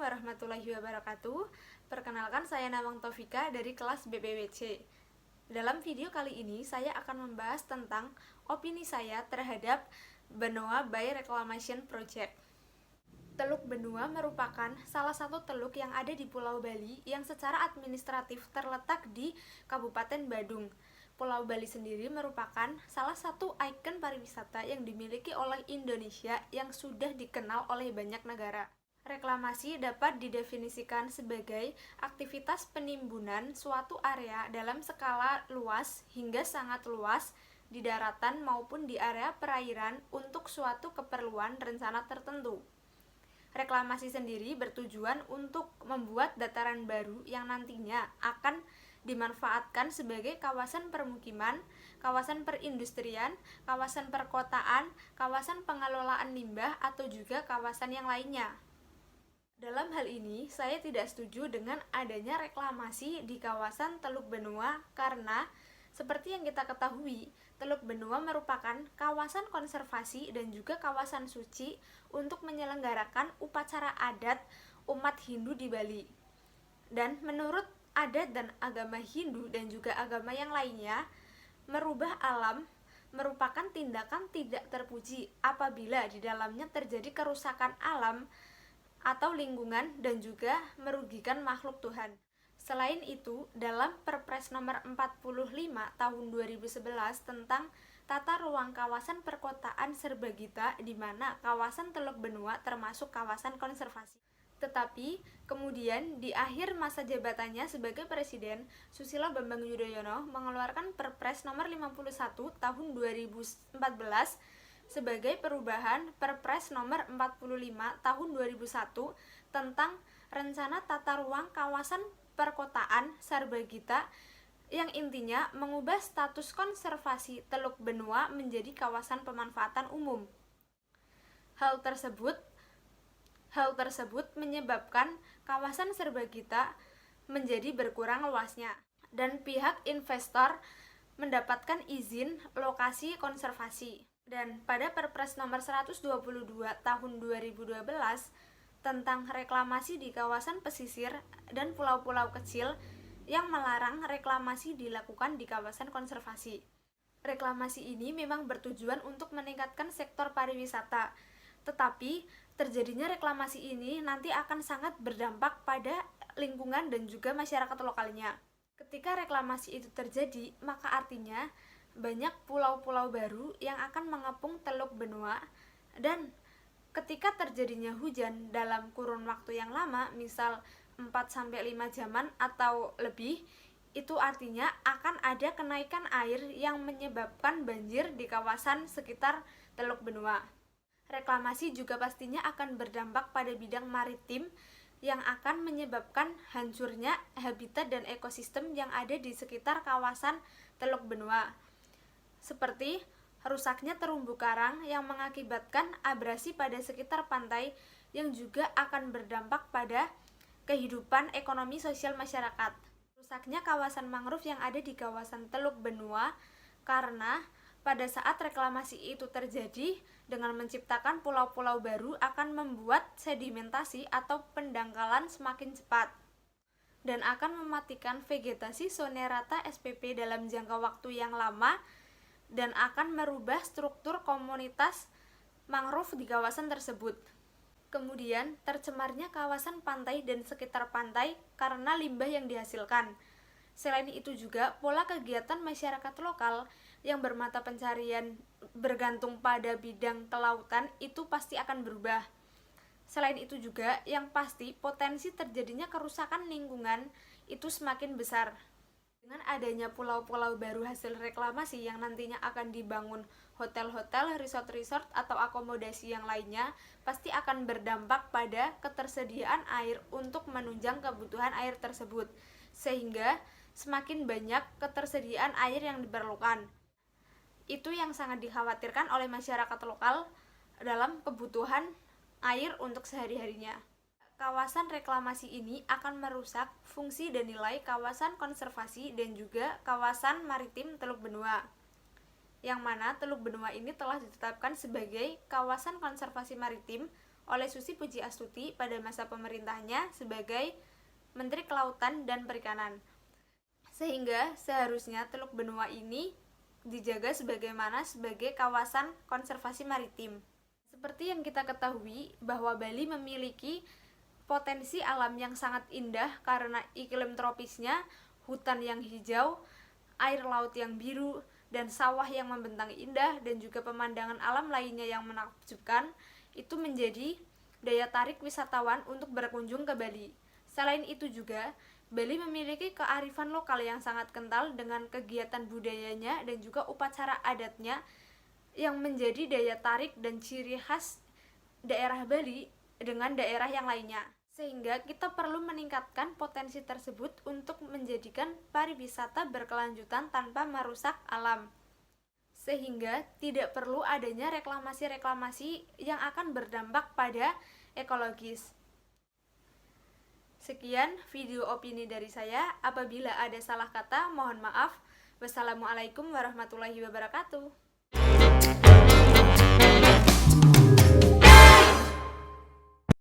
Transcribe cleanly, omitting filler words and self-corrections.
warahmatullahi wabarakatuh. Perkenalkan, saya Nawang Taufika dari kelas BPWC. Dalam video kali ini, saya akan membahas tentang opini saya terhadap Benoa Bay Reclamation Project. Teluk Benoa merupakan salah satu teluk yang ada di Pulau Bali yang secara administratif terletak di Kabupaten Badung. Pulau Bali sendiri merupakan salah satu ikon pariwisata yang dimiliki oleh Indonesia yang sudah dikenal oleh banyak negara. Reklamasi dapat didefinisikan sebagai aktivitas penimbunan suatu area dalam skala luas hingga sangat luas di daratan maupun di area perairan untuk suatu keperluan rencana tertentu. Reklamasi sendiri bertujuan untuk membuat dataran baru yang nantinya akan dimanfaatkan sebagai kawasan permukiman, kawasan perindustrian, kawasan perkotaan, kawasan pengelolaan limbah, atau juga kawasan yang lainnya. Dalam hal ini, saya tidak setuju dengan adanya reklamasi di kawasan Teluk Benoa karena seperti yang kita ketahui, Teluk Benoa merupakan kawasan konservasi dan juga kawasan suci untuk menyelenggarakan upacara adat umat Hindu di Bali. Dan menurut adat dan agama Hindu dan juga agama yang lainnya, merubah alam merupakan tindakan tidak terpuji apabila di dalamnya terjadi kerusakan alam atau lingkungan dan juga merugikan makhluk Tuhan. Selain itu, dalam Perpres nomor 45 tahun 2011 tentang tata ruang kawasan perkotaan serbagita di mana kawasan Teluk Benoa termasuk kawasan konservasi. Tetapi, kemudian di akhir masa jabatannya sebagai Presiden, Susilo Bambang Yudhoyono mengeluarkan Perpres nomor 51 tahun 2014 sebagai perubahan Perpres nomor 45 tahun 2001 tentang rencana tata ruang kawasan perkotaan Sarbagita yang intinya mengubah status konservasi Teluk Benoa menjadi kawasan pemanfaatan umum. Hal tersebut menyebabkan kawasan Sarbagita menjadi berkurang luasnya dan pihak investor mendapatkan izin lokasi konservasi. Dan pada Perpres nomor 122 tahun 2012 tentang reklamasi di kawasan pesisir dan pulau-pulau kecil yang melarang reklamasi dilakukan di kawasan konservasi. Reklamasi ini memang bertujuan untuk meningkatkan sektor pariwisata, tetapi terjadinya reklamasi ini nanti akan sangat berdampak pada lingkungan dan juga masyarakat lokalnya. Ketika reklamasi itu terjadi, maka artinya banyak pulau-pulau baru yang akan mengepung Teluk Benoa, dan ketika terjadinya hujan dalam kurun waktu yang lama, misal 4-5 jaman atau lebih, itu artinya akan ada kenaikan air yang menyebabkan banjir di kawasan sekitar Teluk Benoa. Reklamasi juga pastinya akan berdampak pada bidang maritim yang akan menyebabkan hancurnya habitat dan ekosistem yang ada di sekitar kawasan Teluk Benoa, seperti rusaknya terumbu karang yang mengakibatkan abrasi pada sekitar pantai yang juga akan berdampak pada kehidupan ekonomi sosial masyarakat. Rusaknya kawasan mangrove yang ada di kawasan Teluk Benoa karena pada saat reklamasi itu terjadi dengan menciptakan pulau-pulau baru akan membuat sedimentasi atau pendangkalan semakin cepat dan akan mematikan vegetasi Sonerata spp dalam jangka waktu yang lama dan akan merubah struktur komunitas mangrove di kawasan tersebut. Kemudian, tercemarnya kawasan pantai dan sekitar pantai karena limbah yang dihasilkan. Selain itu juga, pola kegiatan masyarakat lokal yang bermata pencarian bergantung pada bidang kelautan itu pasti akan berubah. Selain itu juga, yang pasti potensi terjadinya kerusakan lingkungan itu semakin besar. Dengan adanya pulau-pulau baru hasil reklamasi yang nantinya akan dibangun hotel-hotel, resort-resort, atau akomodasi yang lainnya, pasti akan berdampak pada ketersediaan air untuk menunjang kebutuhan air tersebut, sehingga semakin banyak ketersediaan air yang diperlukan. Itu yang sangat dikhawatirkan oleh masyarakat lokal dalam kebutuhan air untuk sehari-harinya. Kawasan reklamasi ini akan merusak fungsi dan nilai kawasan konservasi dan juga kawasan maritim Teluk Benoa, yang mana Teluk Benoa ini telah ditetapkan sebagai kawasan konservasi maritim oleh Susi Pujiastuti pada masa pemerintahnya sebagai Menteri Kelautan dan Perikanan. Sehingga seharusnya Teluk Benoa ini dijaga sebagai kawasan konservasi maritim. Seperti yang kita ketahui bahwa Bali memiliki potensi alam yang sangat indah karena iklim tropisnya, hutan yang hijau, air laut yang biru, dan sawah yang membentang indah, dan juga pemandangan alam lainnya yang menakjubkan. Itu menjadi daya tarik wisatawan untuk berkunjung ke Bali. Selain itu juga, Bali memiliki kearifan lokal yang sangat kental dengan kegiatan budayanya dan juga upacara adatnya yang menjadi daya tarik dan ciri khas daerah Bali dengan daerah yang lainnya. Sehingga kita perlu meningkatkan potensi tersebut untuk menjadikan pariwisata berkelanjutan tanpa merusak alam. Sehingga tidak perlu adanya reklamasi-reklamasi yang akan berdampak pada ekologis. Sekian video opini dari saya. Apabila ada salah kata, mohon maaf. Wassalamualaikum warahmatullahi wabarakatuh.